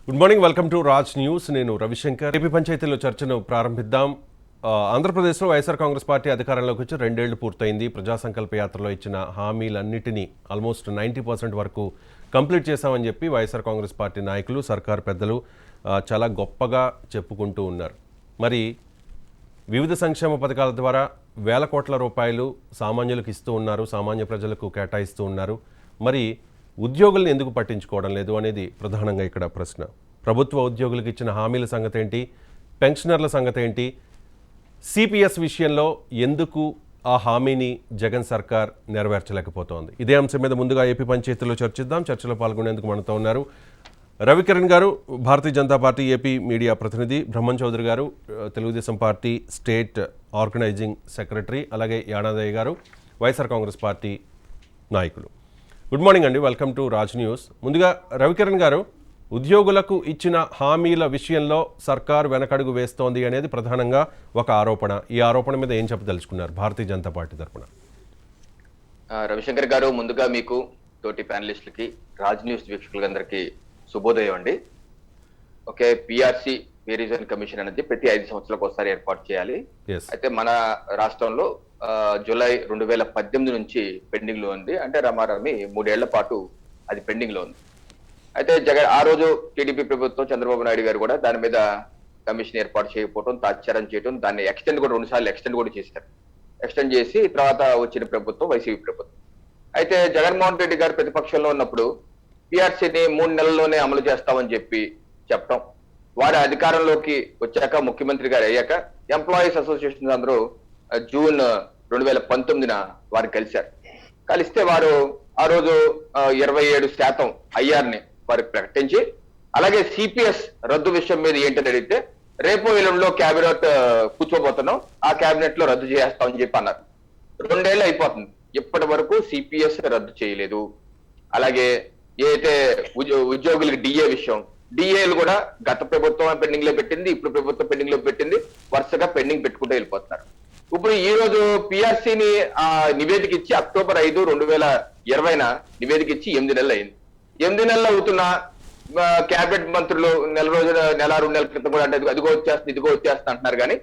Good morning, welcome to Raj news. నేను Ravishankar. AP పంచాయతీలో చర్చను ప్రారంభిద్దాం. ఆంధ్రప్రదేశ్లో వైఎస్ఆర్ కాంగ్రెస్ పార్టీ అధికారంలోకి వచ్చి 2 ఏళ్లు పూర్తయింది. ప్రజా సంకల్ప యాత్రలో ఇచ్చిన హామీలన్నిటినీ ఆల్మోస్ట్ 90% వరకు కంప్లీట్ చేశామని చెప్పి వైఎస్ఆర్ కాంగ్రెస్ పార్టీ నాయకులు, సర్కార్ పెద్దలు చాలా గొప్పగా చెప్పుకుంటూ ఉన్నారు. మరి వివిధ సంక్షేమ పథకాల ద్వారా వేల కోట్ల రూపాయలు సామాన్యులకు ఇస్తూ ఉన్నారు, సామాన్య ప్రజలకు కేటాయిస్తూ ఉన్నారు. మరి ఉద్యోగులను ఎందుకు పట్టించుకోవడం లేదు అనేది ప్రధానంగా ఇక్కడ ప్రశ్న. ప్రభుత్వ ఉద్యోగులకు ఇచ్చిన హామీల సంగతి ఏంటి, పెన్షనర్ల సంగతి ఏంటి, సిపిఎస్ విషయంలో ఎందుకు ఆ హామీని జగన్ సర్కార్ నెరవేర్చలేకపోతోంది? ఇదే అంశం మీద ముందుగా ఏపీ పంచాయతీలో చర్చిద్దాం. చర్చలో పాల్గొనేందుకు మనతో ఉన్నారు రవికిరణ్ గారు, Bharatiya Janata party AP media ప్రతినిధి, బ్రహ్మన్ చౌదరి గారు, Telugu Desam party state organising secretary, అలాగే యానాదయ్య గారు, వైఎస్ఆర్ కాంగ్రెస్ పార్టీ నాయకులు. గుడ్ మార్నింగ్ అండి, వెల్కమ్ టు రాజ్ న్యూస్. ముందుగా రవికిరణ్ గారు, ఉద్యోగులకు ఇచ్చిన హామీల విషయంలో సర్కార్ వెనకడుగు వేస్తోంది అనేది ప్రధానంగా ఒక ఆరోపణ. ఈ ఆరోపణ మీద ఏం చెప్పదలుచుకున్నారు భారతీయ జనతా పార్టీ తరఫున? రవిశంకర్ గారు, ముందుగా మీకు, తోటి ప్యానలిస్టులకి, రాజ్ న్యూస్ వీక్షకులందరికీ శుభోదయం అండి. Okay, PRC pay reason commission అనేది ప్రతి 5 సంవత్సరాలకు ఒకసారి ఏర్పాటు చేయాలి. అయితే మన రాష్ట్రంలో జూలై 2018 నుంచి పెండింగ్ లో ఉంది. అంటే రమారమి 3 ఏళ్ల పాటు అది పెండింగ్ లో ఉంది. అయితే ఆ రోజు టీడీపీ ప్రభుత్వం, చంద్రబాబు నాయుడు గారు కూడా దాని మీద కమిషన్ ఏర్పాటు చేయకపోవడం, తాత్సారం చేయడం, దాన్ని ఎక్స్టెండ్ కూడా 2 సార్లు ఎక్స్టెండ్ కూడా చేశారు. ఎక్స్టెండ్ చేసి తర్వాత వచ్చిన ప్రభుత్వం వైసీపీ ప్రభుత్వం. అయితే జగన్మోహన్ రెడ్డి గారు ప్రతిపక్షంలో ఉన్నప్పుడు పిఆర్సీని 3 నెలల్లోనే అమలు చేస్తామని చెప్పడం, వారి అధికారంలోకి వచ్చాక, ముఖ్యమంత్రి గారు అయ్యాక ఎంప్లాయీస్ అసోసియేషన్ అందరూ జూన్ 2019 వారు కలిశారు. కలిస్తే వారు ఆ రోజు 27% ఐఆర్ని వారికి ప్రకటించి, అలాగే సిపిఎస్ రద్దు విషయం మీద ఏంటని అడిగితే, రేపు ఎల్లుండిలో క్యాబినెట్ కూర్చోబోతున్నాం, ఆ క్యాబినెట్ లో రద్దు చేస్తామని చెప్పి అన్నారు. 2 ఏళ్ళు అయిపోతుంది, ఇప్పటి వరకు సిపిఎస్ రద్దు చేయలేదు. అలాగే ఏదైతే ఉద్యోగులకి డిఏ విషయం, డిఏలు కూడా గత ప్రభుత్వం పెండింగ్ లో పెట్టింది, ఇప్పుడు ప్రభుత్వం పెండింగ్ లో పెట్టింది, వరుసగా పెండింగ్ పెట్టుకుంటూ వెళ్ళిపోతున్నారు. ఇప్పుడు ఈ రోజు పిఆర్సీని నివేదిక ఇచ్చి అక్టోబర్ 5, 2020 నివేదిక ఇచ్చి 8 నెలలు అయింది. 8 నెలలు అవుతున్న క్యాబినెట్ మంత్రులు నెల 2 నెలల క్రితం కూడా అంటే అదిగో వచ్చేస్తుంది, ఇదిగో వచ్చేస్తుంది అంటున్నారు. కానీ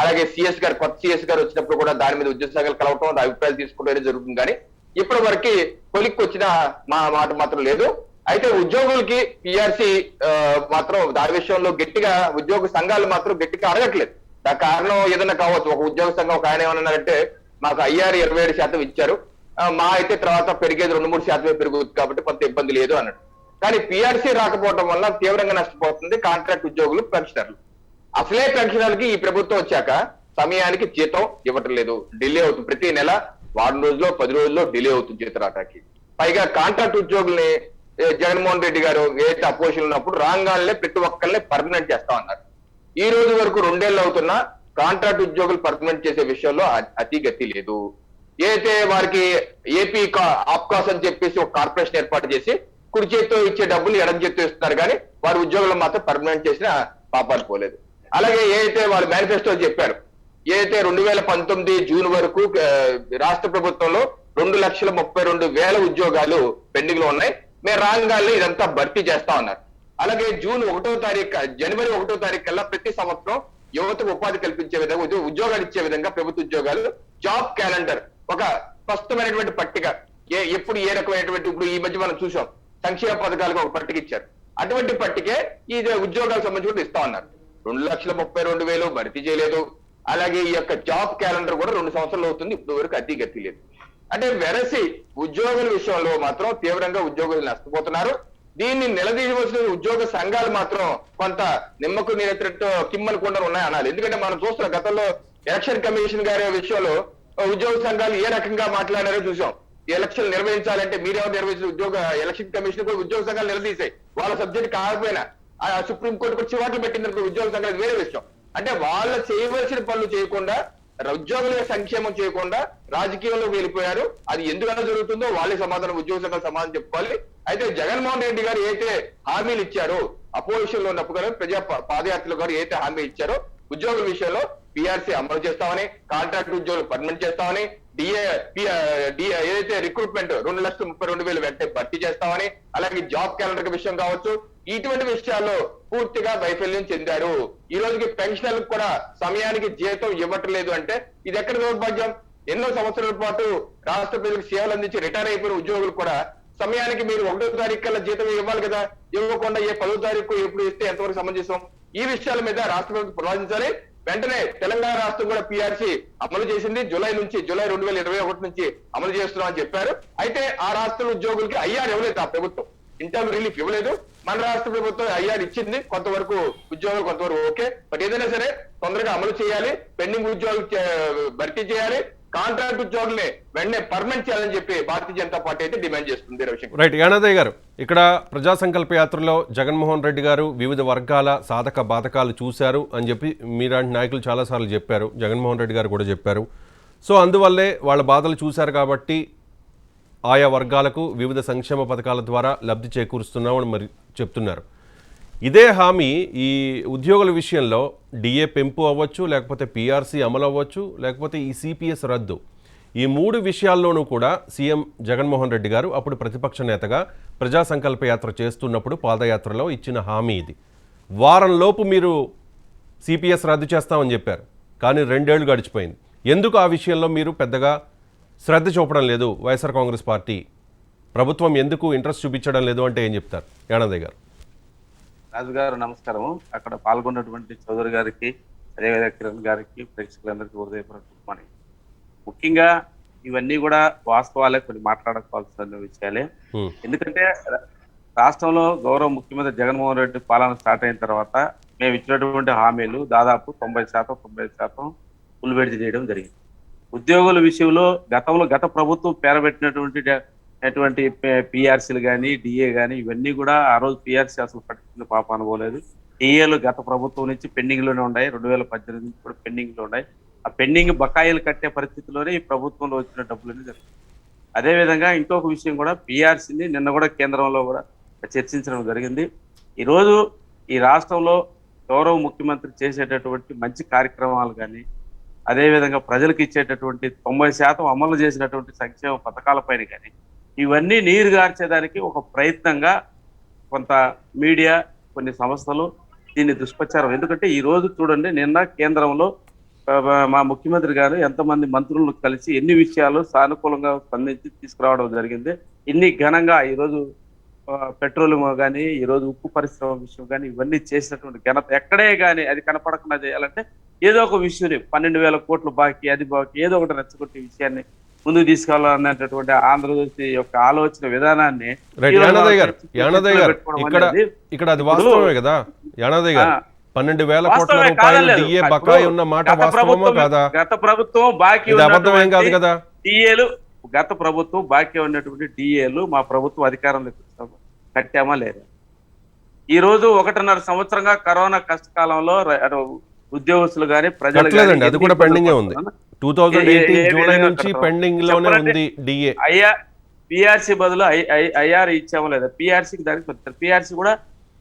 అలాగే సిఎస్ గారు, కొత్త సిఎస్ గారు వచ్చినప్పుడు కూడా దాని మీద ఉద్యోగ సంఘాలు కలవటం, అభిప్రాయాలు తీసుకోవడం జరుగుతుంది. కానీ ఇప్పటి వరకు కొలిక్కి వచ్చిన మాట మాత్రం లేదు. అయితే ఉద్యోగులకి పిఆర్సీ మాత్రం దాని విషయంలో గట్టిగా ఉద్యోగ సంఘాలు మాత్రం గట్టిగా అడగట్లేదు. దానికి కారణం ఏదైనా కావచ్చు. ఒక ఉద్యోగ సంఘం ఒక ఆయన ఏమన్నారంటే, మాకు ఐఆర్ 27% ఇచ్చారు, మా అయితే తర్వాత పెరిగేది 2-3% పెరుగుతుంది కాబట్టి కొంత ఇబ్బంది లేదు అన్నాడు. కానీ పిఆర్సీ రాకపోవడం వల్ల తీవ్రంగా నష్టపోతుంది కాంట్రాక్ట్ ఉద్యోగులు, పెన్షనర్లు. అసలే పెన్షనర్లకి ఈ ప్రభుత్వం వచ్చాక సమయానికి జీతం ఇవ్వటం లేదు, డిలే అవుతుంది. ప్రతి నెల 4 రోజుల్లో 10 రోజుల్లో డిలే అవుతుంది జీతం రావడానికి. పైగా కాంట్రాక్ట్ ఉద్యోగుల్ని జగన్మోహన్ రెడ్డి గారు ఏదైతే అపోజిషన్ ఉన్నప్పుడు రాగానే ప్రతి ఒక్కరిని పర్మనెంట్ చేస్తామన్నారు. ఈ రోజు వరకు 2 ఏళ్ళు అవుతున్నా కాంట్రాక్ట్ ఉద్యోగులు పర్మనెంట్ చేసే విషయంలో అతి గతి లేదు. ఏదైతే వారికి ఏపీ ఆప్కాస్ అని చెప్పేసి ఒక కార్పొరేషన్ ఏర్పాటు చేసి కుడి చేతితో ఇచ్చే డబ్బులు ఎడం చేతితో ఇస్తున్నారు, కానీ వారి ఉద్యోగులను మాత్రం పర్మనెంట్ చేసిన పాపాలు పోలేదు. అలాగే ఏదైతే వాళ్ళు మేనిఫెస్టో చెప్పారు, ఏదైతే 2019 జూన్ వరకు రాష్ట్ర ప్రభుత్వంలో 2,32,000 ఉద్యోగాలు పెండింగ్ లో ఉన్నాయి, మేము రాగానే ఇదంతా భర్తీ చేస్తా ఉన్నారు. అలాగే జనవరి 1వ తారీఖు కల్లా ప్రతి సంవత్సరం యువతకు ఉపాధి కల్పించే విధంగా, ఉద్యోగాలు ఇచ్చే విధంగా ప్రభుత్వ ఉద్యోగాలు జాబ్ క్యాలెండర్, ఒక స్పష్టమైనటువంటి పట్టిక, ఎప్పుడు ఏ రకమైనటువంటి, ఇప్పుడు ఈ మధ్య మనం చూసాం సంక్షేమ పథకాలకు ఒక పట్టిక ఇచ్చారు, అటువంటి పట్టికే ఈ ఉద్యోగాలకు సంబంధించి కూడా ఇస్తా ఉన్నారు. 2,32,000 భర్తీ చేయలేదు. అలాగే ఈ యొక్క జాబ్ క్యాలెండర్ కూడా 2 సంవత్సరాలు అవుతుంది, ఇప్పుడు వరకు అతి గతి లేదు. అంటే వెరసి ఉద్యోగుల విషయంలో మాత్రం తీవ్రంగా ఉద్యోగులు నష్టపోతున్నారు. దీన్ని నిలదీయవలసిన ఉద్యోగ సంఘాలు మాత్రం కొంత నిమ్మకు నీరెత్తినట్టు కిమ్మలకుండా ఉన్నాయనాలి. ఎందుకంటే మనం చూస్తున్నాం, గతంలో ఎలక్షన్ కమిషన్ గారి విషయంలో ఉద్యోగ సంఘాలు ఏ రకంగా మాట్లాడారో చూసాం. ఎలక్షన్ నిర్వహించాలంటే మీరెవరు నిర్వహించిన ఎలక్షన్ కమిషన్ కూడా ఉద్యోగ సంఘాలు నిలదీసాయి. వాళ్ళ సబ్జెక్ట్ కాకపోయినా సుప్రీంకోర్టు కూడా చివాట్లు పెట్టింది ఉద్యోగ సంఘాలు, వేరే విషయం. అంటే వాళ్ళ చేయవలసిన పనులు చేయకుండా, ఉద్యోగుల సంక్షేమం చేయకుండా రాజకీయంలోకి వెళ్ళిపోయారు. అది ఎందుకన్నా జరుగుతుందో వాళ్ళే సమాధానం, ఉద్యోగ సంఘాలు సమాధానం చెప్పుకోవాలి. అయితే జగన్మోహన్ రెడ్డి గారు ఏదైతే హామీలు ఇచ్చారో, అపోజిషన్ లో ఉన్నప్పుడు ప్రజా పాదయాత్రలో గారు ఏదైతే హామీ ఇచ్చారో, ఉద్యోగుల విషయంలో పిఆర్సీ అమలు చేస్తామని, కాంట్రాక్ట్ ఉద్యోగులు పర్మనెంట్ చేస్తామని, ఏదైతే రిక్రూట్మెంట్ 2,32,000 వెంటనే భర్తీ చేస్తామని, అలాగే జాబ్ క్యాలెండర్ విషయం కావచ్చు, ఇటువంటి విషయాల్లో పూర్తిగా వైఫల్యం చెందారు. ఈ రోజుకి పెన్షనర్లకు కూడా సమయానికి జీతం ఇవ్వట్లేదు అంటే ఇది ఎక్కడ దౌర్భాగ్యం? ఎన్నో సంవత్సరాల పాటు రాష్ట్ర ప్రజలకు సేవలు అందించి రిటైర్ అయిపోయిన ఉద్యోగులు కూడా సమయానికి మీరు 1వ తారీఖు కల్లా జీతం ఇవ్వాలి కదా. ఇవ్వకుండా 10వ తారీఖు ఎప్పుడు ఇస్తే ఎంతవరకు సమంజసం? ఈ విషయాల మీద రాష్ట్ర ప్రభుత్వం ప్రవర్తించాలి. వెంటనే తెలంగాణ రాష్ట్రం కూడా పిఆర్సీ అమలు చేసింది. జూలై 2021 నుంచి అమలు చేస్తున్నామని చెప్పారు. అయితే ఆ రాష్ట్ర ఉద్యోగులకి ఐఆర్ ఇవ్వలేదు ఆ ప్రభుత్వం, ఇంటర్మ్ రిలీఫ్ ఇవ్వలేదు. మన రాష్ట్ర ప్రభుత్వం ఐఆర్ ఇచ్చింది, కొంతవరకు ఉద్యోగులు కొంతవరకు ఓకే. బట్ ఏదైనా సరే తొందరగా అమలు చేయాలి, పెండింగ్ ఉద్యోగులు భర్తీ చేయాలి, కాంట్రాక్ట్ ఉద్యోగుల్ని వెంటనే పర్మనెంట్ చేయాలని చెప్పి భారతీయ జనతా పార్టీ అయితే డిమాండ్ చేస్తుంది. రవిశంకర్ రైట్. యానాదయ్య గారు, ఇక్కడ ప్రజా సంకల్ప యాత్రలో జగన్మోహన్ రెడ్డి గారు వివిధ వర్గాల సాధక బాధకాలు చూశారు అని చెప్పి మీలాంటి నాయకులు చాలాసార్లు చెప్పారు, జగన్మోహన్ రెడ్డి గారు కూడా చెప్పారు. సో అందువల్లే వాళ్ళ బాధలు చూశారు కాబట్టి ఆయా వర్గాలకు వివిధ సంక్షేమ పథకాల ద్వారా లబ్ధి చేకూరుస్తున్నామని మరి చెప్తున్నారు. ఇదే హామీ ఈ ఉద్యోగుల విషయంలో డిఏ పెంపు అవ్వచ్చు, లేకపోతే పిఆర్సీ అమలు అవ్వచ్చు, లేకపోతే ఈ సిపిఎస్ రద్దు, ఈ 3 విషయాల్లోనూ కూడా సీఎం జగన్మోహన్ రెడ్డి గారు అప్పుడు ప్రతిపక్ష నేతగా ప్రజా సంకల్ప యాత్ర చేస్తున్నప్పుడు పాదయాత్రలో ఇచ్చిన హామీ ఇది. వారంలోపు మీరు సిపిఎస్ రద్దు చేస్తామని చెప్పారు, కానీ 2 ఏళ్లు గడిచిపోయింది. ఎందుకు ఆ విషయంలో మీరు పెద్దగా శ్రద్ధ చూపడం లేదు? వైఎస్ఆర్ కాంగ్రెస్ పార్టీ ప్రభుత్వం ఎందుకు ఇంట్రెస్ట్ చూపించడం లేదు అంటే ఏం చెప్తారు యానాదయ్య గారు? రాజు గారు నమస్కారము. అక్కడ పాల్గొన్నటువంటి చౌదరి గారికి, అదేవిధంగా కిరణ్ గారికి, ప్రేక్షకులందరికీ హృదయపూర్వక ముఖ్యంగా ఇవన్నీ కూడా వాస్తవాలే, కొన్ని మాట్లాడుకోవాల్సిన విషయాలే. ఎందుకంటే రాష్ట్రంలో గౌరవ ముఖ్యమంత్రి జగన్మోహన్ రెడ్డి పాలన స్టార్ట్ అయిన తర్వాత మేము ఇచ్చినటువంటి హామీలు దాదాపు 90% ఫుల్ బెడ్జ్ చేయడం జరిగింది. ఉద్యోగుల విషయంలో గత ప్రభుత్వం పేరబెట్టినటువంటి పిఆర్సీలు కానీ, డిఏ కానీ ఇవన్నీ కూడా ఆ రోజు పిఆర్సీ అసలు పట్టించిన పాప అనుకోలేదు. డిఏలు గత ప్రభుత్వం నుంచి పెండింగ్ లోనే ఉన్నాయి, 2018 నుంచి కూడా పెండింగ్ లో ఉన్నాయి. ఆ పెండింగ్ బకాయిలు కట్టే పరిస్థితిలోనే ఈ ప్రభుత్వంలో వచ్చిన డబ్బులన్నీ జరిగింది. అదేవిధంగా ఇంకొక విషయం కూడా, పిఆర్సీని నిన్న కూడా కేంద్రంలో కూడా చర్చించడం జరిగింది. ఈరోజు ఈ రాష్ట్రంలో గౌరవ ముఖ్యమంత్రి చేసేటటువంటి మంచి కార్యక్రమాలు కానీ, అదేవిధంగా ప్రజలకు ఇచ్చేటటువంటి 90% అమలు చేసినటువంటి సంక్షేమ పథకాలపైన కానీ ఇవన్నీ నీరు గార్చేదానికి ఒక ప్రయత్నంగా కొంత మీడియా, కొన్ని సంస్థలు దీన్ని దుష్ప్రచారం. ఎందుకంటే ఈ రోజు చూడండి, నిన్న కేంద్రంలో మా ముఖ్యమంత్రి గారు ఎంతమంది మంత్రులను కలిసి ఎన్ని విషయాలు సానుకూలంగా స్పందించి తీసుకురావడం జరిగింది. ఇన్ని ఘనంగా ఈరోజు పెట్రోలియం కానీ, ఈరోజు ఉక్కు పరిశ్రమ విషయం కానీ ఇవన్నీ చేసినటువంటి ఘనత ఎక్కడే కానీ అది కనపడకుండా చేయాలంటే ఏదో ఒక విషయం 12,000 కోట్లు బాకీ, అది బాకీ, ఏదో ఒకటి రెచ్చగొట్టే విషయాన్ని ముందుకు తీసుకెళ్లాలనేటటువంటి ఆంధ్రప్రదేశ్ యొక్క ఆలోచన విధానాన్ని ఇక్కడ అది వాస్తవమే కదా యానాదయ్య గారు? 12,000 కోట్ల రూపాయలు డిఏ బకాయి ఉన్న మాట వాస్తవమా కాదా? గత ప్రభుత్వం బాకీ అబద్ధమేం కాదు కదా. డిఏలు గత ప్రభుత్వం బాకీ ఉన్నటువంటి డిఏలు మా ప్రభుత్వం అధికారంలోకి కట్టామా లేదా? ఈ రోజు 1.5 సంవత్సరంగా కరోనా కష్టకాలంలో ఉద్యోగస్తులు గానీ, ప్రజలు గానీ అది కూడా పెండింగ్ ఉంది. 2018 జూలై నుంచి పెండింగ్ లోనే ఉంది డిఏ. పిఆర్సీ బదులు ఐఆర్ ఇచ్చామా లేదా? పిఆర్సీకి దానికి పిఆర్సీ కూడా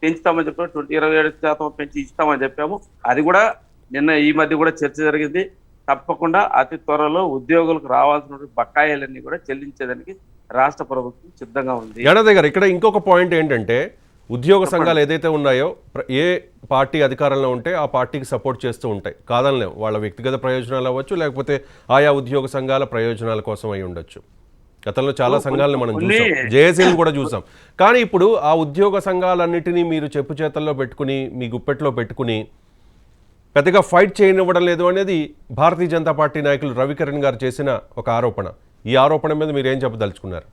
పెంచుతామని చెప్పాము, 27% పెంచి ఇస్తామని చెప్పాము. అది కూడా నిన్న ఈ మధ్య కూడా చర్చ జరిగింది. తప్పకుండా అతి త్వరలో ఉద్యోగులకు రావాల్సిన బకాయిలన్నీ కూడా చెల్లించేదానికి రాష్ట్ర ప్రభుత్వం సిద్ధంగా ఉంది. యానాదయ్య గారు, ఇక్కడ ఇంకొక పాయింట్ ఏంటంటే, ఉద్యోగ సంఘాలు ఏదైతే ఉన్నాయో ఏ పార్టీ అధికారంలో ఉంటే ఆ పార్టీకి సపోర్ట్ చేస్తూ ఉంటాయి, కాదనలేము. వాళ్ళ వ్యక్తిగత ప్రయోజనాలు అవ్వచ్చు, లేకపోతే ఆయా ఉద్యోగ సంఘాల ప్రయోజనాల కోసం అయి ఉండొచ్చు. గతంలో చాలా సంఘాలను మనం చూసాం, జేఏసీని కూడా చూసాం. కానీ ఇప్పుడు ఆ ఉద్యోగ సంఘాలన్నిటినీ మీరు చెప్పు చేతల్లో పెట్టుకుని, మీ గుప్పెట్లో పెట్టుకుని పెద్దగా ఫైట్ చేయనివ్వడం లేదు అనేది భారతీయ జనతా పార్టీ నాయకులు రవికిరణ్ గారు చేసిన ఒక ఆరోపణ. ఈ ఆరోపణ మీద మీరు ఏం చెప్పదలుచుకున్నారు?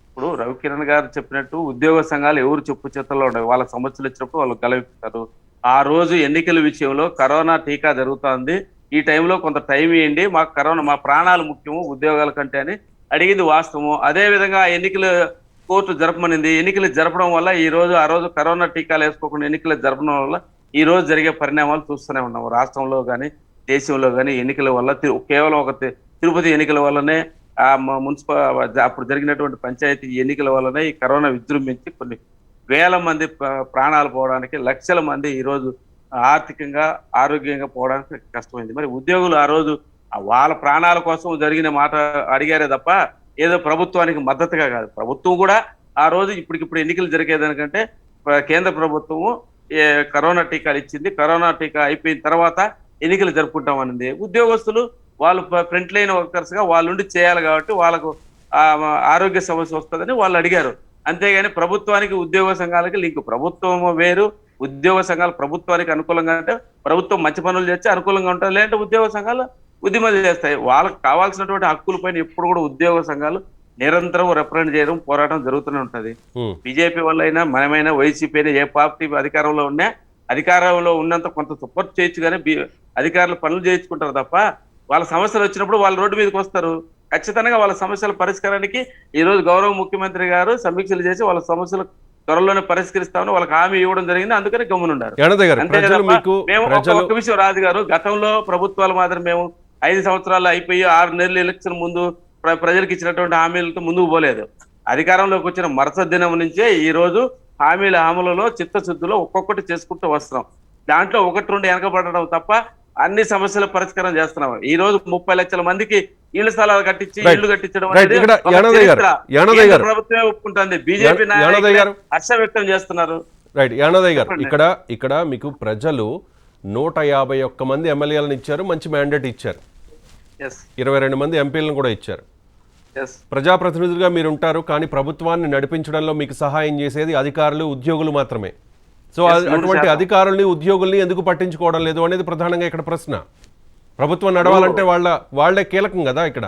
ఇప్పుడు రవికిరణ్ గారు చెప్పినట్టు ఉద్యోగ సంఘాలు ఎవరు చెప్పు చేతల్లో ఉండవు. వాళ్ళ సమస్యలు వచ్చినప్పుడు వాళ్ళు గలవిస్తారు. ఆ రోజు ఎన్నికల విషయంలో కరోనా టీకా జరుగుతుంది, ఈ టైంలో కొంత టైం ఇవ్వండి, మాకు కరోనా, మా ప్రాణాలు ముఖ్యము ఉద్యోగాల కంటే అని అడిగింది వాస్తవం. అదే విధంగా ఎన్నికలు కోర్టు జరపమనింది. ఎన్నికలు జరపడం వల్ల ఆ రోజు కరోనా టీకాలు వేసుకోకుండా ఎన్నికలు జరపడం వల్ల ఈ రోజు జరిగే పరిణామాలు చూస్తూనే ఉన్నాము. రాష్ట్రంలో కానీ, దేశంలో కానీ ఎన్నికల వల్ల కేవలం ఒక తిరుపతి ఎన్నికల వల్లనే, అప్పుడు జరిగినటువంటి పంచాయతీ ఎన్నికల వల్లనే ఈ కరోనా విజృంభించి కొన్ని వేల మంది ప్రాణాలు పోవడానికి, లక్షల మంది ఈరోజు ఆర్థికంగా, ఆరోగ్యంగా పోవడానికి కష్టమైంది. మరి ఉద్యోగులు ఆ రోజు వాళ్ళ ప్రాణాల కోసం జరిగిన మాట అడిగారే తప్ప ఏదో ప్రభుత్వానికి మద్దతుగా కాదు. ప్రభుత్వం కూడా ఆ రోజు ఇప్పటికిప్పుడు ఎన్నికలు జరిగేదానికంటే కేంద్ర ప్రభుత్వము కరోనా టీకాలు ఇచ్చింది. కరోనా టీకా అయిపోయిన తర్వాత ఎన్నికలు జరుపుకుంటామనింది. ఉద్యోగస్తులు వాళ్ళు ఫ్రంట్ లైన్ వర్కర్స్ గా వాళ్ళుండి చేయాలి కాబట్టి వాళ్ళకు ఆరోగ్య సమస్య వస్తుందని వాళ్ళు అడిగారు. అంతేగాని ప్రభుత్వానికి ఉద్యోగ సంఘాలకి లింక్. ప్రభుత్వం వేరు, ఉద్యోగ సంఘాలు ప్రభుత్వానికి అనుకూలంగా అంటే ప్రభుత్వం మంచి పనులు చేస్తే అనుకూలంగా ఉంటాయి, లేదంటే ఉద్యోగ సంఘాలు ఉద్యమాలు చేస్తాయి. వాళ్ళకి కావాల్సినటువంటి హక్కుల పైన ఎప్పుడు కూడా ఉద్యోగ సంఘాలు నిరంతరం రిప్రజెంట్ చేయడం, పోరాటం జరుగుతూనే ఉంటది. బీజేపీ వల్ల అయినా మనమైనా వైసీపీ అయినా ఏ పార్టీ అధికారంలో ఉన్నా అధికారంలో ఉన్నంత కొంత సపోర్ట్ చేయొచ్చు, కానీ అధికారులు పనులు చేయించుకుంటారు తప్ప వాళ్ళ సమస్యలు వచ్చినప్పుడు వాళ్ళు రోడ్డు మీదకి వస్తారు. ఖచ్చితంగా వాళ్ళ సమస్యల పరిష్కారానికి ఈ రోజు గౌరవ ముఖ్యమంత్రి గారు సమీక్షలు చేసి వాళ్ళ సమస్యలు త్వరలోనే పరిష్కరిస్తామని వాళ్ళకి హామీ ఇవ్వడం జరిగింది. అందుకని గమ్మునున్నారు. అంతే తప్ప మేము ఒక విషయం రాజు గారు, గతంలో ప్రభుత్వాలు మాత్రం మేము 5 సంవత్సరాలు అయిపోయి 6 నెలలు ఎలక్షన్ ముందు ప్రజలకు ఇచ్చినటువంటి హామీలతో ముందుకు పోలేదు. అధికారంలోకి వచ్చిన మరుసటి దినం నుంచే ఈ రోజు హామీల అమలులో చిత్తశుద్ధిలో ఒక్కొక్కటి చేసుకుంటూ వస్తున్నాం. దాంట్లో 1-2 వెనకబడడం తప్ప అన్ని సమస్యల పరిష్కారం చేస్తున్నాం. ఈ రోజు 30 లక్షల మందికి ఇళ్ల స్థలాలు కట్టించి ఇళ్లు కట్టించడం అనేది ప్రభుత్వమే ఒప్పుకుంటుంది. బీజేపీ నాయకులు హర్షం వ్యక్తం చేస్తున్నారు. రైట్, యానదయ్య గారు, ఇక్కడ మీకు ప్రజలు 151 మంది ఎమ్మెల్యేలను ఇచ్చారు, మంచి మ్యాండేట్ ఇచ్చారు, 22 మంది ఎంపీలను కూడా ఇచ్చారు. ప్రజాప్రతినిధులుగా మీరు ఉంటారు, కానీ ప్రభుత్వాన్ని నడిపించడంలో మీకు సహాయం చేసేది అధికారులు, ఉద్యోగులు మాత్రమే. సో అటువంటి అధికారుల్ని, ఉద్యోగుల్ని ఎందుకు పట్టించుకోవడం లేదు అనేది ప్రధానంగా ఇక్కడ ప్రశ్న. ప్రభుత్వం నడవాలంటే వాళ్లే కీలకం కదా ఇక్కడ.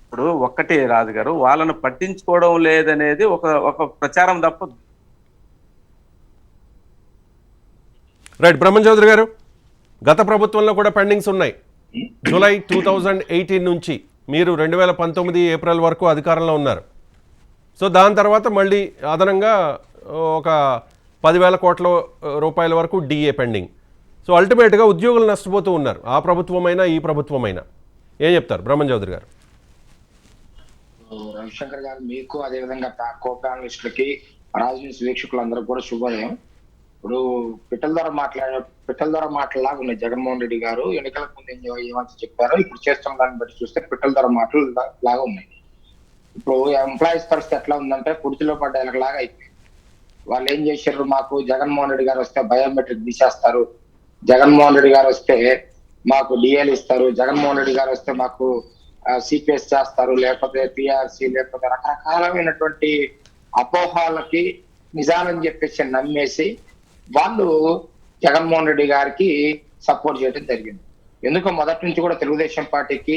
ఇప్పుడు ఒక్కటే రాజు గారు, వాళ్ళను పట్టించుకోవడం లేదనేది ఒక ప్రచారం తప్ప. రైట్, బ్రహ్మం చౌదరి గారు, గత ప్రభుత్వంలో కూడా పెండింగ్స్ ఉన్నాయి. జూలై 2018 నుంచి మీరు 2019 ఏప్రిల్ వరకు అధికారంలో ఉన్నారు. సో దాని తర్వాత మళ్ళీ అదనంగా ఒక 10,000 కోట్ల రూపాయల వరకు డిఏ పెండింగ్. సో అల్టిమేట్గా ఉద్యోగులు నష్టపోతూ ఉన్నారు, ఆ ప్రభుత్వమైనా ఈ ప్రభుత్వమైనా. ఏం చెప్తారు బ్రహ్మం చౌదరి గారు? రవిశంకర్ గారు, మీకు అదేవిధంగా కో ప్యానలిస్టులకి, రాజనీతి వీక్షకులందరూ కూడా శుభోదయం. ఇప్పుడు పిట్టల ద్వారా మాటలాగా ఉన్నాయి. జగన్మోహన్ రెడ్డి గారు ఎన్నికలకు ముందు ఏమంత చెప్పారో ఇప్పుడు చేస్తున్న దాన్ని బట్టి చూస్తే పిట్టల ద్వారా మాటలు లాగా ఉన్నాయి. ఇప్పుడు ఎంప్లాయీస్ పరిస్థితి ఎట్లా ఉందంటే కుర్చీలో పడ్డ ఎలకలాగా అయిపోయింది. వాళ్ళు ఏం చేశారు, మాకు జగన్మోహన్ రెడ్డి గారు వస్తే బయోమెట్రిక్ తీసేస్తారు, జగన్మోహన్ రెడ్డి గారు వస్తే మాకు డిఎల్ ఇస్తారు, జగన్మోహన్ రెడ్డి గారు వస్తే మాకు సిపిఎస్ చేస్తారు, లేకపోతే పిఆర్సి, లేకపోతే రకరకాలమైనటువంటి అపోహాలకి నిజాలని చెప్పేసి నమ్మేసి వాళ్ళు జగన్మోహన్ రెడ్డి గారికి సపోర్ట్ చేయడం జరిగింది. ఎందుకో మొదటి నుంచి కూడా తెలుగుదేశం పార్టీకి,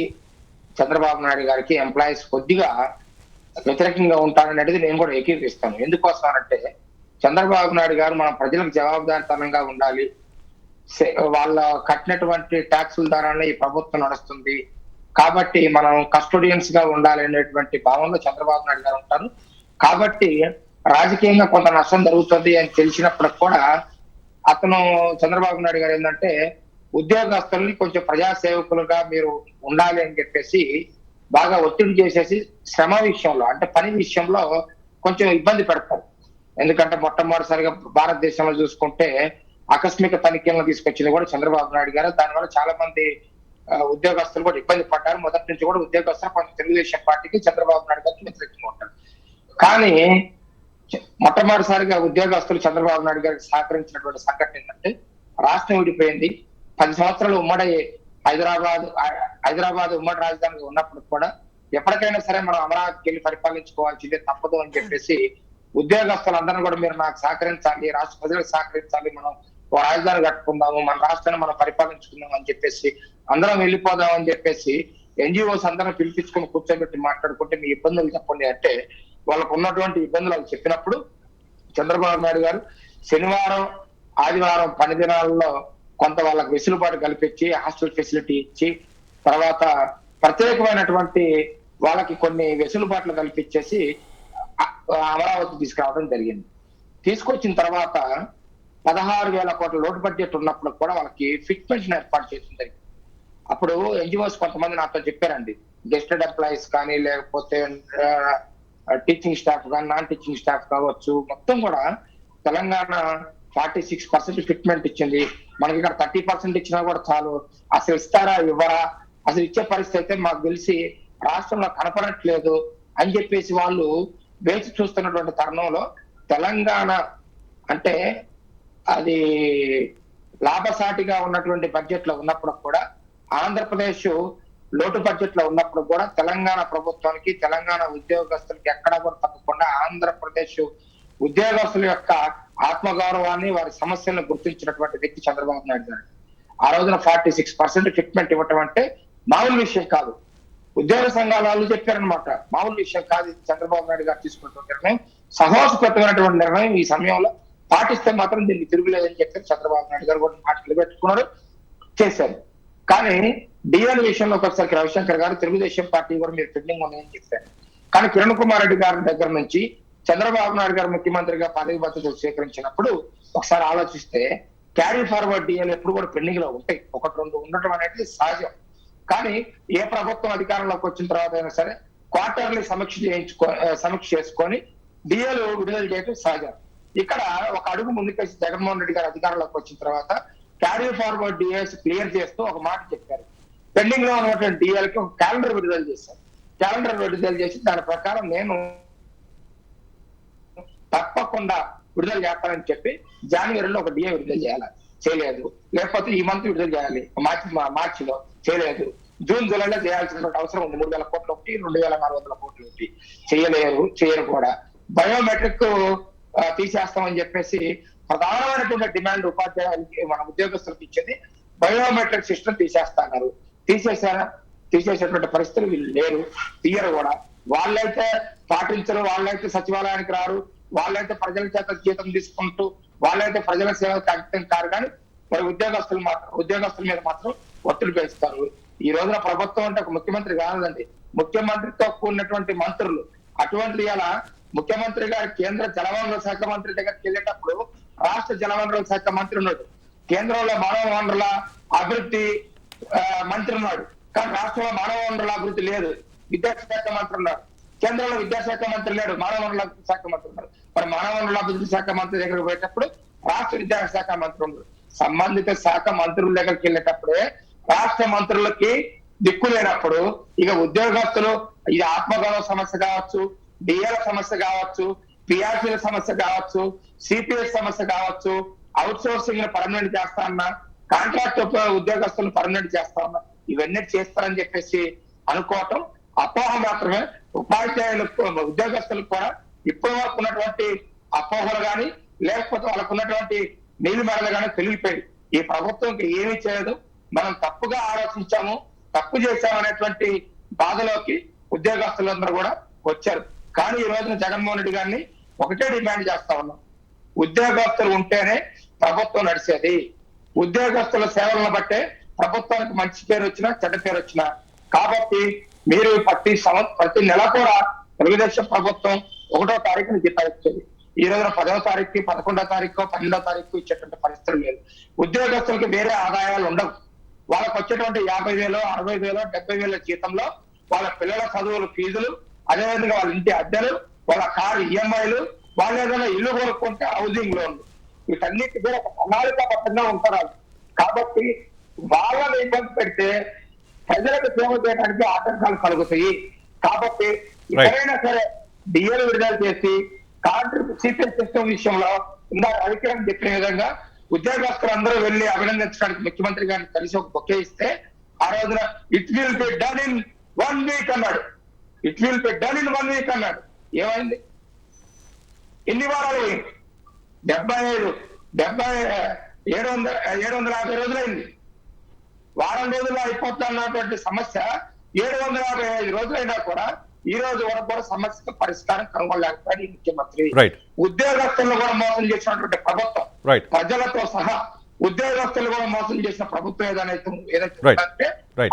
చంద్రబాబు నాయుడు గారికి ఎంప్లాయీస్ కొద్దిగా వ్యతిరేకంగా ఉంటారనేది నేను కూడా ఏకీకరిస్తాను. ఎందుకోసం అంటే చంద్రబాబు నాయుడు గారు మన ప్రజలకు జవాబుదారితనంగా ఉండాలి, వాళ్ళ కట్టినటువంటి ట్యాక్సుల ద్వారానే ఈ ప్రభుత్వం నడుస్తుంది కాబట్టి మనం కస్టోడియన్స్ గా ఉండాలి అనేటువంటి భావనలో చంద్రబాబు నాయుడు గారు ఉంటారు. కాబట్టి రాజకీయంగా కొంత నష్టం జరుగుతుంది అని తెలిసినప్పటికి కూడా అతను చంద్రబాబు నాయుడు గారు ఏంటంటే ఉద్యోగస్తుల్ని కొంచెం ప్రజాసేవకులుగా మీరు ఉండాలి అని చెప్పేసి బాగా ఒత్తిడి చేసేసి శ్రమ విషయంలో అంటే పని విషయంలో కొంచెం ఇబ్బంది పెడతారు. ఎందుకంటే మొట్టమొదటిసారిగా భారతదేశంలో చూసుకుంటే ఆకస్మిక తనిఖీలను తీసుకొచ్చింది కూడా చంద్రబాబు నాయుడు గారు. దానివల్ల చాలా మంది ఉద్యోగస్తులు కూడా ఇబ్బంది పడ్డారు. మొదటి నుంచి కూడా ఉద్యోగస్తులు కొంచెం తెలుగుదేశం పార్టీకి, చంద్రబాబు నాయుడు గారికి వ్యతిరేకంగా ఉంటారు. కానీ మొట్టమొదటిసారిగా ఉద్యోగస్తులు చంద్రబాబు నాయుడు గారికి సహకరించినటువంటి సంఘటన ఏంటంటే రాష్ట్రం విడిపోయింది. 10 సంవత్సరాలు ఉమ్మడి హైదరాబాద్ ఉమ్మడి రాజధానిగా ఉన్నప్పుడు కూడా ఎప్పటికైనా సరే మనం అమరావతికి వెళ్ళి పరిపాలించుకోవాల్సిందే, తప్పదు అని చెప్పేసి ఉద్యోగస్తులందరూ కూడా మీరు నాకు సహకరించాలి, రాష్ట్ర ప్రజలకు సహకరించాలి, మనం ఓ రాజధాని కట్టుకుందాము, మన రాష్ట్రాన్ని మనం పరిపాలించుకుందాం అని చెప్పేసి అందరం వెళ్ళిపోదాం అని చెప్పేసి ఎన్జిఓస్ అందరం పిలిపించుకొని కూర్చోబెట్టి మాట్లాడుకుంటే మీ ఇబ్బందులు చెప్పండి అంటే వాళ్ళకు ఉన్నటువంటి ఇబ్బందులు వాళ్ళు చెప్పినప్పుడు చంద్రబాబు నాయుడు గారు శనివారం, ఆదివారం 10 దినాలలో కొంత వాళ్ళకి వెసులుబాటు కల్పించి హాస్టల్ ఫెసిలిటీ ఇచ్చి తర్వాత ప్రత్యేకమైనటువంటి వాళ్ళకి కొన్ని వెసులుబాట్లు కల్పించేసి అమరావతి తీసుకురావడం జరిగింది. తీసుకొచ్చిన తర్వాత 16,000 కోట్ల లోటు బడ్జెట్ ఉన్నప్పుడు కూడా వాళ్ళకి ఫిట్ పెన్షన్ ఏర్పాటు చేయడం జరిగింది. అప్పుడు ఎన్జిఓస్ కొంతమంది నాతో చెప్పారండి, గెస్టెడ్ ఎంప్లాయీస్ కానీ లేకపోతే టీచింగ్ స్టాఫ్ కానీ నాన్ టీచింగ్ స్టాఫ్ కావచ్చు, మొత్తం కూడా తెలంగాణ 46% ఫిట్మెంట్ ఇచ్చింది, మనకి ఇక్కడ 30% ఇచ్చినా కూడా చాలు, అసలు ఇస్తారా ఇవ్వరా, అసలు ఇచ్చే పరిస్థితి అయితే మాకు తెలిసి రాష్ట్రంలో కనపడట్లేదు అని చెప్పేసి వాళ్ళు వేచి చూస్తున్నటువంటి తరుణంలో తెలంగాణ అంటే అది లాభసాటిగా ఉన్నటువంటి బడ్జెట్ లో ఉన్నప్పుడు కూడా, ఆంధ్రప్రదేశ్ లోటు బడ్జెట్ లో ఉన్నప్పుడు కూడా తెలంగాణ ప్రభుత్వానికి, తెలంగాణ ఉద్యోగస్తులకి ఎక్కడా కూడా తగ్గకుండా ఆంధ్రప్రదేశ్ ఉద్యోగస్తుల యొక్క ఆత్మగౌరవాన్ని, వారి సమస్యలను గుర్తించినటువంటి వ్యక్తి చంద్రబాబు నాయుడు గారు. ఆ రోజున 46% ఫిట్మెంట్ ఇవ్వటం అంటే మామూలు విషయం కాదు. ఉద్యోగ సంఘాల వాళ్ళు చెప్పారనమాట, మామూలు విషయం కాదు ఇది చంద్రబాబు నాయుడు గారు తీసుకున్నటువంటి నిర్ణయం, సాహసప్రదమైనటువంటి నిర్ణయం, ఈ సమయంలో పాటిస్తే మాత్రం దీన్ని తిరుగులేదని చెప్పారు. చంద్రబాబు నాయుడు గారు కూడా మాట నిలబెట్టుకున్నారు, చేశారు. కానీ డిఎల్ విషయంలోకి వచ్చేసరికి రవిశంకర్ గారు తెలుగుదేశం పార్టీ కూడా మీరు పెండింగ్ ఉన్నాయని చెప్పారు. కానీ కిరణ్ కుమార్ రెడ్డి గారి దగ్గర నుంచి చంద్రబాబు నాయుడు గారు ముఖ్యమంత్రిగా పదవి బాధ్యతలు స్వీకరించినప్పుడు ఒకసారి ఆలోచిస్తే క్యారీ ఫార్వర్డ్ డిఎల్ ఎప్పుడు కూడా పెండింగ్ లో ఉంటాయి, 1-2 ఉండటం అనేది సహజం. కానీ ఏ ప్రభుత్వం అధికారంలోకి వచ్చిన తర్వాత అయినా సరే క్వార్టర్లీ సమీక్ష చేసుకొని డిఎల్ విడుదల చేయడం సహజం. ఇక్కడ ఒక అడుగు ముందుకేసి జగన్మోహన్ రెడ్డి గారు అధికారంలోకి వచ్చిన తర్వాత క్యారీ ఫార్వర్డ్ డిఎల్స్ క్లియర్ చేస్తూ ఒక మాట చెప్పారు. పెండింగ్ లో ఉన్నటువంటి డిఎల్ కి ఒక క్యాలెండర్ విడుదల చేశారు. క్యాలెండర్ విడుదల చేసి దాని ప్రకారం నేను తప్పకుండా విడుదల చేస్తానని చెప్పి జనవరిలో ఒక డిఏ విడుదల చేయాలి, చేయలేదు. లేకపోతే ఈ మంత్ విడుదల చేయాలి, మార్చిలో చేయలేదు. జూన్ జూలైలో చేయాల్సినటువంటి అవసరం ఉంది. 3,000 కోట్లు ఒకటి, 2,400 కోట్లు ఒకటి చేయరు కూడా. బయోమెట్రిక్ తీసేస్తామని చెప్పేసి ప్రధానమైనటువంటి డిమాండ్ ఉపాధ్యాయులకి, మన ఉద్యోగస్తులకు ఇచ్చేది బయోమెట్రిక్ సిస్టమ్ తీసేస్తున్నారు. తీసేసేటువంటి పరిస్థితులు వీళ్ళు లేరు, తీయరు కూడా. వాళ్ళైతే పాటించరు, వాళ్ళైతే సచివాలయానికి రారు, వాళ్ళైతే ప్రజల చేత జీతం తీసుకుంటూ వాళ్ళైతే ప్రజల సేవకు అంకితం కారు. కానీ మరి ఉద్యోగస్తుల మీద మాత్రం ఒత్తిడి పెంచుతారు. ఈ రోజున ప్రభుత్వం అంటే ఒక ముఖ్యమంత్రి కాదండి, ముఖ్యమంత్రితో కూడినటువంటి మంత్రులు. అటువంటి ఇలా ముఖ్యమంత్రి గారు కేంద్ర జలవనరుల శాఖ మంత్రి దగ్గరికి వెళ్ళేటప్పుడు రాష్ట్ర జలవనరుల శాఖ మంత్రి ఉన్నాడు, కేంద్రంలో మానవ వనరుల అభివృద్ధి మంత్రి ఉన్నాడు, కానీ రాష్ట్రంలో మానవ వనరుల అభివృద్ధి లేదు. విద్యాశాఖ మంత్రి ఉన్నాడు, కేంద్రంలో విద్యాశాఖ మంత్రి లేడు, మానవ వనరుల శాఖ మంత్రి ఉన్నాడు. మరి మానవ వనరుల అభివృద్ధి శాఖ మంత్రి దగ్గరికి పోయేటప్పుడు రాష్ట్ర విద్యాశాఖ మంత్రి ఉన్నాడు. సంబంధిత శాఖ మంత్రుల దగ్గరికి వెళ్ళేటప్పుడే రాష్ట్ర మంత్రులకి దిక్కు లేనప్పుడు ఇక ఉద్యోగస్తులు, ఇది ఆత్మగౌరవ సమస్య కావచ్చు, డిఎల్ సమస్య కావచ్చు, పిఆర్సీల సమస్య కావచ్చు, సిపిఎస్ సమస్య కావచ్చు, అవుట్ సోర్సింగ్ పర్మనెంట్ చేస్తా ఉన్నా, కాంట్రాక్ట్ ఉద్యోగస్తులను పర్మనెంట్ చేస్తా ఉన్నా, ఇవన్నీ చేస్తారని చెప్పేసి అనుకోవటం అపోహ మాత్రమే. ఉపాధ్యాయులకు, ఉద్యోగస్తులకు కూడా ఇప్పటి వరకు ఉన్నటువంటి అపోహలు కానీ, లేకపోతే వాళ్ళకు ఉన్నటువంటి నీళ్లు మెడలు కానీ తెలిగిపోయి ఈ ప్రభుత్వంకి ఏమీ చేయదు, మనం తప్పుగా ఆలోచించాము, తప్పు చేశాము అనేటువంటి బాధలోకి ఉద్యోగస్తులందరూ కూడా వచ్చారు. కానీ ఈ రోజున జగన్మోహన్ రెడ్డి గారిని ఒకటే డిమాండ్ చేస్తా ఉన్నాం, ఉద్యోగస్తులు ఉంటేనే ప్రభుత్వం నడిచేది, ఉద్యోగస్తుల సేవలను బట్టే ప్రభుత్వానికి మంచి పేరు వచ్చినా చెడ్డ పేరు వచ్చినా. కాబట్టి మీరు ప్రతి నెల కూడా తెలుగుదేశం ప్రభుత్వం 1వ తారీఖున జీతాలు ఇచ్చేది. ఈ రోజున 10వ తారీఖుకి, 11వ తారీఖు, 12వ తారీఖు ఇచ్చేటువంటి పరిస్థితులు లేదు. ఉద్యోగస్తులకి వేరే ఆదాయాలు ఉండవు. వాళ్ళకి వచ్చేటువంటి 50,000, 60,000, 70,000 జీతంలో వాళ్ళ పిల్లల చదువుల ఫీజులు, అదేవిధంగా వాళ్ళ ఇంటి అద్దెలు, వాళ్ళ కారు ఈఎంఐలు, వాళ్ళు ఏదైనా ఇల్లు కొనుక్కుంటే హౌసింగ్ లోన్లు, వీటన్నిటి కూడా ఒక ప్రణాళికాబద్ధంగా ఉంటారు. కాబట్టి వాళ్ళని ఇబ్బంది పెడితే ప్రజలకు సేవ చేయడానికి ఆటంకాలు కలుగుతాయి. కాబట్టి ఎవరైనా సరే డిఎల్ విడుదల చేసి సిపిఎస్ సిస్టమ్ విషయంలో ఇందాక అధికారం చెప్పిన విధంగా ఉద్యోగస్తులందరూ వెళ్లి అభినందించడానికి ముఖ్యమంత్రి గారిని కలిసి ఒక బొకే ఇస్తే ఆ రోజున it will be done in 1 week అన్నాడు. It will be done in 1 week అన్నాడు. ఏమైంది? ఎన్ని వారాలు అయింది? 750 రోజులైంది. వారం రోజుల్లో అయిపోతున్నటువంటి సమస్య 755 రోజులైనా కూడా ఈ రోజు వరకు కూడా సమస్యకు పరిష్కారం కనుగొనలేకపోయాడు ఈ ముఖ్యమంత్రి. ఉద్యోగస్తులను కూడా మోసం చేసినటువంటి ప్రభుత్వం, ప్రజలతో సహా ఉద్యోగస్తులు కూడా మోసం చేసిన ప్రభుత్వం ఏదైతే ఉందంటే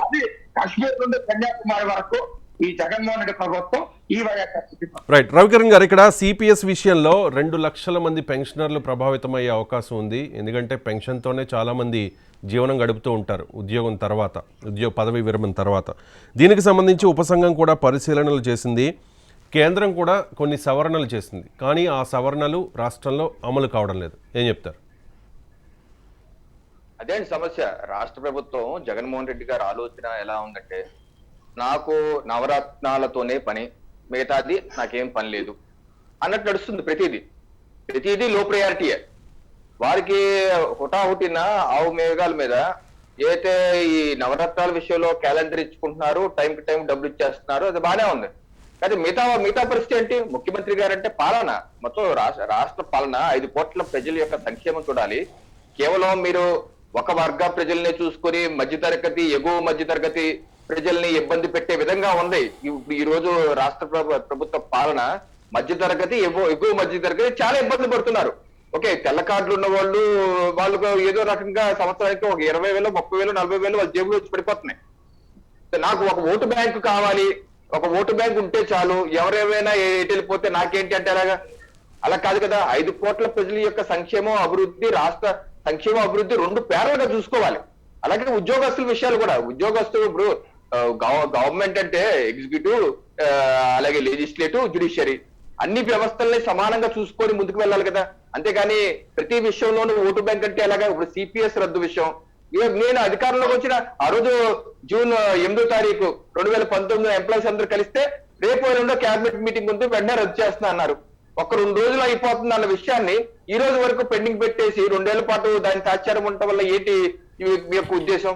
అది కాశ్మీర్ నుండి కన్యాకుమారి వరకు ఈ జగన్మోహన్ రెడ్డి ప్రభుత్వం ఈ రైట్. రవికిరణ్ గారు, ఇక్కడ సిపిఎస్ విషయంలో 2 లక్షల మంది పెన్షనర్లు ప్రభావితమయ్యే అవకాశం ఉంది. ఎందుకంటే పెన్షన్తోనే చాలామంది జీవనం గడుపుతూ ఉంటారు ఉద్యోగం తర్వాత, పదవి విరమణ తర్వాత. దీనికి సంబంధించి ఉపసంఘం కూడా పరిశీలనలు చేసింది, కేంద్రం కూడా కొన్ని సవరణలు చేసింది. కానీ ఆ సవరణలు రాష్ట్రంలో అమలు కావడం లేదు. ఏం చెప్తారు? అదే సమస్య. రాష్ట్ర ప్రభుత్వం, జగన్మోహన్ రెడ్డి గారి ఆలోచన ఎలా ఉందంటే, నాకు నవరత్నాలతోనే పని, మిగతాది నాకేం పని లేదు అన్నట్టు నడుస్తుంది. ప్రతిదీ లో ప్రయారిటీయే. వారికి హుటాహుటిన ఆవు మేఘాల మీద ఏదైతే ఈ నవరత్నాల విషయంలో క్యాలెండర్ ఇచ్చుకుంటున్నారు, టైం కి టైం డబ్బులు ఇచ్చేస్తున్నారు, అది బానే ఉంది. కానీ మిగతా పరిస్థితి ఏంటి? ముఖ్యమంత్రి గారు అంటే పాలన, మొత్తం రాష్ట్ర పాలన 5 కోట్ల ప్రజల యొక్క సంక్షేమం చూడాలి. కేవలం మీరు ఒక వర్గ ప్రజల్ని చూసుకొని మధ్యతరగతి, ఎగువ మధ్యతరగతి ప్రజల్ని ఇబ్బంది పెట్టే విధంగా ఉంది ఈ రోజు రాష్ట్ర ప్రభుత్వ పాలన. మధ్యతరగతి, ఎగువ మధ్యతరగతి చాలా ఇబ్బంది పడుతున్నారు. ఓకే, తెల్ల కార్డులు ఉన్న వాళ్ళకు ఏదో రకంగా సంవత్సరానికి ఒక 20,000, 30,000, 40,000 వాళ్ళ జేబులో వచ్చి పడిపోతున్నాయి. నాకు ఒక ఓటు బ్యాంకు కావాలి, ఒక ఓటు బ్యాంక్ ఉంటే చాలు, ఎవరేమైనా ఎటు వెళ్ళిపోతే నాకేంటి అంటే అలా కాదు కదా. 5 కోట్ల ప్రజల యొక్క సంక్షేమం, అభివృద్ధి, రాష్ట్ర సంక్షేమ అభివృద్ధి 2 పేర్లుగా చూసుకోవాలి. అలాగే ఉద్యోగస్తుల విషయాలు కూడా. ఉద్యోగస్తులు ఇప్పుడు గవర్నమెంట్ అంటే ఎగ్జిక్యూటివ్, అలాగే లెజిస్లేటివ్, జ్యుడిషియరీ అన్ని వ్యవస్థల్ని సమానంగా చూసుకొని ముందుకు వెళ్ళాలి కదా. అంతేగాని ప్రతి విషయంలోనూ ఓటు బ్యాంక్ అంటే ఎలాగా? ఇప్పుడు సిపిఎస్ రద్దు విషయం, నేను అధికారంలోకి వచ్చిన ఆ రోజు జూన్ 8వ తారీఖు 2019 ఎంప్లాయీస్ అందరూ కలిస్తే రేపు 2వ క్యాబినెట్ మీటింగ్ ఉంది, వెంటనే రద్దు చేస్తున్నా అన్నారు. 1-2 రోజులు అయిపోతుంది అన్న విషయాన్ని ఈ రోజు వరకు పెండింగ్ పెట్టేసి 2 ఏళ్ల పాటు దాని తాచారం ఉండటం వల్ల ఏంటి మీ యొక్క ఉద్దేశం?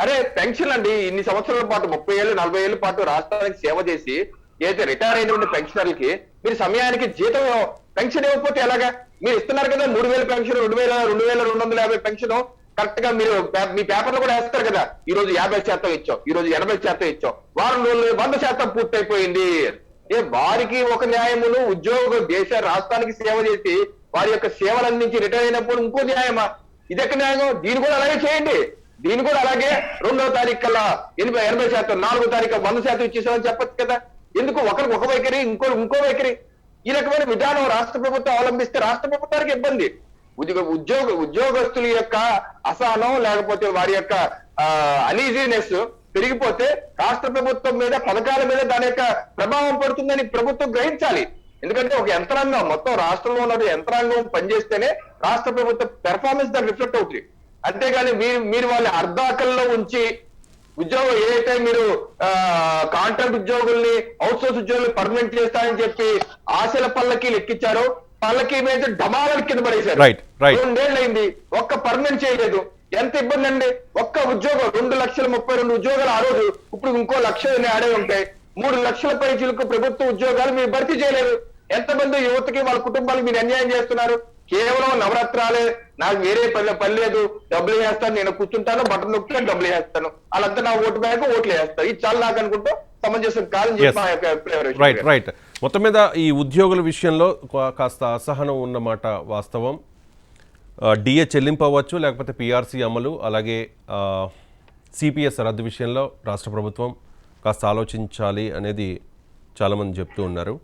అరే పెన్షన్ అండి, ఇన్ని సంవత్సరాల పాటు 30 ఏళ్ళు 40 ఏళ్ల పాటు రాష్ట్రానికి సేవ చేసి ఏదైతే రిటైర్ అయిన పెన్షనర్లకి మీరు సమయానికి జీతం పెన్షన్ ఇవ్వకపోతే ఎలాగా? మీరు ఇస్తున్నారు కదా 3,000 పెన్షన్, 2,250 పెన్షన్ కరెక్ట్ గా మీరు మీ పేపర్లో కూడా వేస్తారు కదా. ఈ రోజు 50% ఇచ్చాం, ఈ రోజు 80% ఇచ్చాం, వారం రోజులు 100% పూర్తయిపోయింది. వారికి ఒక న్యాయమును, దేశ రాష్ట్రానికి సేవ చేసి వారి యొక్క సేవలు అందించి రిటైర్ అయినప్పుడు ఇంకో న్యాయమా? ఇదొక న్యాయం. దీన్ని కూడా అలాగే చేయండి. దీన్ని కూడా అలాగే 2వ తారీఖు కల్లా 80%, 4వ తారీఖు 100% ఇచ్చేసామని చెప్పచ్చు కదా. ఎందుకు ఒకరికి ఒక వైఖరి, ఇంకో వైఖరి? ఈ రకమైన విధానం రాష్ట్ర ప్రభుత్వం అవలంబిస్తే రాష్ట్ర ప్రభుత్వానికి ఇబ్బంది. ఉద్యోగస్తుల యొక్క అసహనం, లేకపోతే వారి యొక్క అనీజీనెస్ పెరిగిపోతే రాష్ట్ర ప్రభుత్వం మీద, పథకాల మీద దాని యొక్క ప్రభావం పడుతుందని ప్రభుత్వం గ్రహించాలి. ఎందుకంటే ఒక యంత్రాంగం, మొత్తం రాష్ట్రంలో ఉన్న యంత్రాంగం పనిచేస్తేనే రాష్ట్ర ప్రభుత్వ పెర్ఫార్మెన్స్ దాన్ని రిఫ్లెక్ట్ అవుతుంది. అంతేగాని మీరు వాళ్ళని అర్ధాకల్లో ఉంచి ఏదైతే మీరు కాంట్రాక్ట్ ఉద్యోగుల్ని, అవుట్సోర్స్ ఉద్యోగుల్ని పర్మనెంట్ చేస్తారని చెప్పి ఆశల పల్లకి లెక్కించారో, పల్లకి మీద డమాల కింద పడేశారు. 2 ఏళ్ళు అయింది, ఒక్క పర్మనెంట్ చేయలేదు. ఎంత ఇబ్బంది అండి. ఒక్క ఉద్యోగం 2,32,000 ఉద్యోగాలు ఆ రోజు, ఇప్పుడు ఇంకో 1,00,000 ఆడే ఉంటాయి. 3 లక్షల పైచీలకు ప్రభుత్వ ఉద్యోగాలు మీరు భర్తీ చేయలేదు. ఎంతమంది యువతకి, వాళ్ళ కుటుంబాలకు మీరు అన్యాయం చేస్తున్నారు. కేవలం నవరత్నాలే, నాకు వేరే పని లేదు, డబ్బులు వేస్తాను, నేను కూర్చుంటాను, బటన్ నొక్కుతాను, డబ్బులు వేస్తాను, వాళ్ళంతా నా ఓటు బ్యాంక్ ఓట్లు వేస్తారు, ఇది చాలా నాకు అనుకుంటూ సమంజసం కాదని చెప్పి మా యొక్క అభిప్రాయం. రైట్. మొత్తం మీద ఈ ఉద్యోగుల విషయంలో కాస్త అసహనం ఉన్నమాట వాస్తవం. డిఏ చెల్లింపు అవ్వచ్చు, లేకపోతే పిఆర్సీ అమలు, అలాగే సిపిఎస్ రద్దు విషయంలో రాష్ట్ర ప్రభుత్వం కాస్త ఆలోచించాలి అనేది చాలామంది చెప్తూ ఉన్నారు.